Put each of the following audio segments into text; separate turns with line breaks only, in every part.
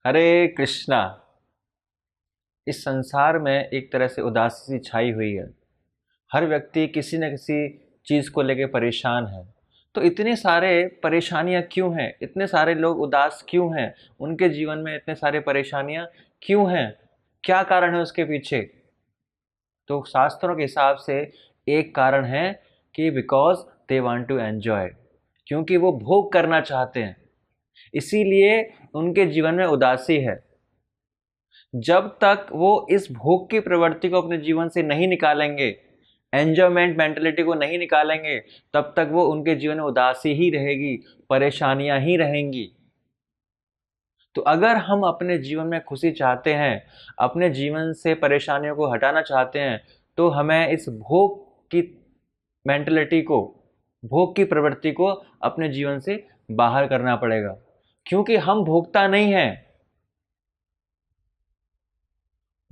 हरे कृष्णा। इस संसार में एक तरह से उदासी छाई हुई है। हर व्यक्ति किसी न किसी चीज़ को लेकर परेशान है। तो इतने सारे परेशानियां क्यों हैं? इतने सारे लोग उदास क्यों हैं? उनके जीवन में इतने सारे परेशानियां क्यों हैं? क्या कारण है उसके पीछे? तो शास्त्रों के हिसाब से एक कारण है कि because they want to enjoy, क्योंकि वो भोग करना चाहते हैं, इसीलिए उनके जीवन में उदासी है। जब तक वो इस भोग की प्रवृत्ति को अपने जीवन से नहीं निकालेंगे, एंजॉयमेंट मेंटेलिटी को नहीं निकालेंगे, तब तक वो उनके जीवन में उदासी ही रहेगी, परेशानियां ही रहेंगी। तो अगर हम अपने जीवन में खुशी चाहते हैं, अपने जीवन से परेशानियों को हटाना चाहते हैं, तो हमें इस भोग की मेंटेलिटी को, भोग की प्रवृत्ति को अपने जीवन से बाहर करना पड़ेगा। क्योंकि हम भोक्ता नहीं हैं।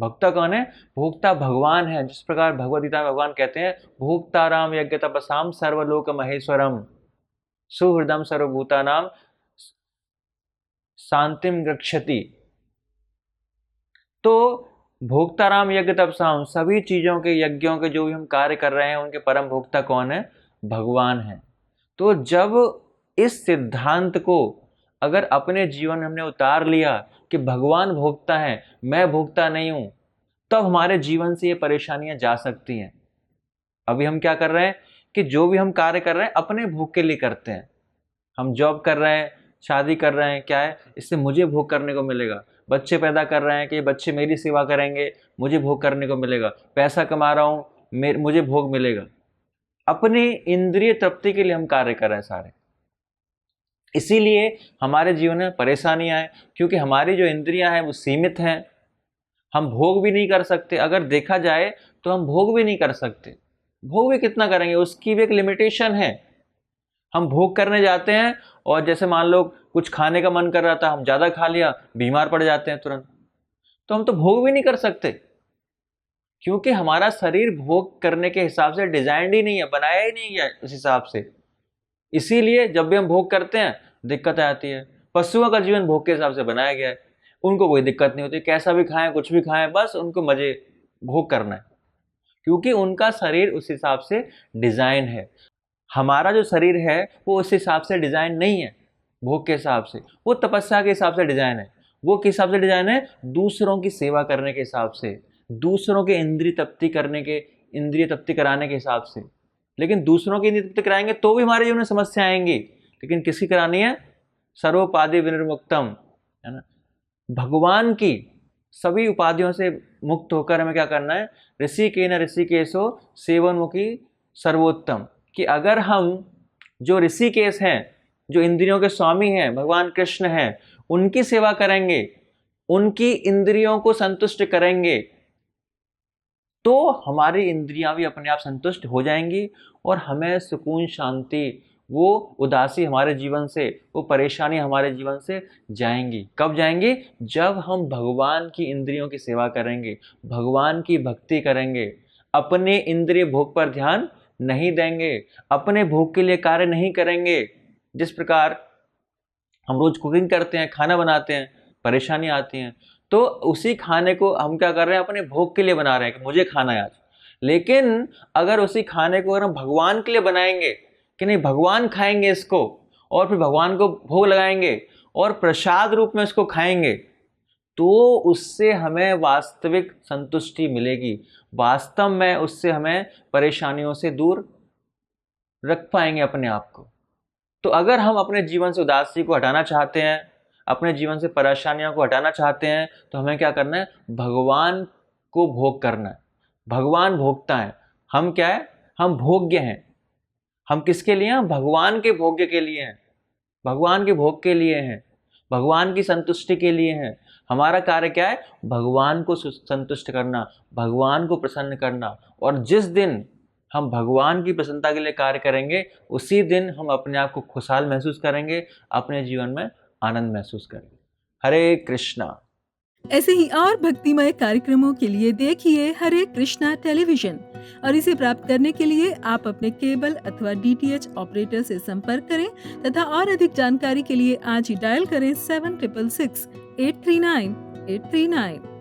भोक्ता कौन है? भोक्ता भगवान है। जिस प्रकार भगवद गीता में भगवान कहते हैं, भोक्ताराम यज्ञ तपसाम सर्वलोक महेश्वरम सुहृदम सर्वभूतानाम शांतिम गच्छति। तो भोक्ताराम यज्ञ तपसाम, सभी चीजों के, यज्ञों के जो भी हम कार्य कर रहे हैं, उनके परम भोक्ता कौन है? भगवान है। तो जब इस सिद्धांत को अगर अपने जीवन में हमने उतार लिया कि भगवान भोक्ता है, मैं भोक्ता नहीं हूं, तब हमारे जीवन से ये परेशानियां जा सकती हैं। अभी हम क्या कर रहे हैं कि जो भी हम कार्य कर रहे हैं अपने भोग के लिए करते हैं। हम जॉब कर रहे हैं, शादी कर रहे हैं, क्या है, इससे मुझे भोग करने को मिलेगा। बच्चे पैदा कर रहे हैं कि बच्चे मेरी सेवा करेंगे, मुझे भोग करने को मिलेगा। पैसा कमा रहा हूं, मुझे भोग मिलेगा। अपनी इंद्रिय तृप्ति के लिए हम कार्य कर रहे हैं सारे, इसीलिए हमारे जीवन में परेशानियां हैं। क्योंकि हमारी जो इंद्रियां हैं वो सीमित हैं, हम भोग भी नहीं कर सकते। अगर देखा जाए तो हम भोग भी नहीं कर सकते। भोग भी कितना करेंगे, उसकी भी एक लिमिटेशन है। हम भोग करने जाते हैं और जैसे मान लो कुछ खाने का मन कर रहा था, हम ज्यादा खा लिया, बीमार पड़ जाते हैं तुरंत। तो हम तो भोग भी नहीं कर सकते, क्योंकि हमारा शरीर भोग करने के हिसाब से डिजाइंड ही नहीं है, बनाया ही नहीं है उस हिसाब से। इसीलिए जब भी हम भोग करते हैं दिक्कत आती है। पशुओं का जीवन भोग के हिसाब से बनाया गया है, उनको कोई दिक्कत नहीं होती, कैसा भी खाएं, कुछ भी खाएं, बस उनको मजे, भोग करना है, क्योंकि उनका शरीर उस हिसाब से डिजाइन है। हमारा जो शरीर है वो उस हिसाब से डिजाइन नहीं है, भोग के हिसाब से। वो तपस्या के हिसाब से डिजाइन है। वो किस हिसाब से डिजाइन है? दूसरों की सेवा करने के हिसाब से, दूसरों के इंद्रिय तृप्ति करने के, इंद्रिय तृप्ति कराने के हिसाब से। लेकिन दूसरों की इंद्रिय तृप्ति कराएंगे तो भी हमारे जीवन में समस्या आएंगी, लेकिन किसकी करानी है? सर्वोपाधि विनिर्मुक्तम, है ना। भगवान की सभी उपाधियों से मुक्त होकर हमें क्या करना है? ऋषिकेन ऋषिकेशो सेवनमुखी सर्वोत्तम। कि अगर हम जो ऋषिकेश हैं, जो इंद्रियों के स्वामी हैं, भगवान कृष्ण हैं, उनकी सेवा करेंगे, उनकी इंद्रियों को संतुष्ट करेंगे, तो हमारी इंद्रियां भी अपने आप संतुष्ट हो जाएंगी और हमें सुकून, शांति, वो उदासी हमारे जीवन से, वो परेशानी हमारे जीवन से जाएंगी। कब जाएंगी? जब हम भगवान की इंद्रियों की सेवा करेंगे, भगवान की भक्ति करेंगे, अपने इंद्रिय भोग पर ध्यान नहीं देंगे, अपने भोग के लिए कार्य नहीं करेंगे। जिस प्रकार हम रोज कुकिंग करते हैं, खाना बनाते हैं, परेशानी आती हैं, तो उसी खाने को हम क्या कर रहे हैं? अपने भोग के लिए बना रहे हैं कि मुझे खाना है आज। लेकिन अगर उसी खाने को अगर हम भगवान के लिए बनाएंगे कि नहीं, भगवान खाएंगे इसको, और फिर भगवान को भोग लगाएंगे और प्रसाद रूप में इसको खाएंगे, तो उससे हमें वास्तविक संतुष्टि मिलेगी। वास्तव में उससे हमें परेशानियों से दूर रख पाएंगे अपने आप को। तो अगर हम अपने जीवन से उदासी को हटाना चाहते हैं, अपने जीवन से परेशानियों को हटाना चाहते हैं, तो हमें क्या करना है? भगवान को भोग करना है। भगवान भोगता है, हम क्या है? हम भोग्य हैं। हम किसके लिए हैं? भगवान के भोग्य के लिए हैं, भगवान के भोग के लिए हैं, भगवान की संतुष्टि के लिए हैं। हमारा कार्य क्या है? भगवान को संतुष्ट करना, भगवान को प्रसन्न करना। और जिस दिन हम भगवान की प्रसन्नता के लिए कार्य करेंगे, उसी दिन हम अपने आप को खुशहाल महसूस करेंगे, अपने जीवन में आनंद महसूस करेंगे। हरे कृष्णा।
ऐसे ही और भक्तिमय कार्यक्रमों के लिए देखिए हरे कृष्णा टेलीविजन और इसे प्राप्त करने के लिए आप अपने केबल अथवा DTH ऑपरेटर से संपर्क करें तथा और अधिक जानकारी के लिए आज ही डायल करें 7666 839 839।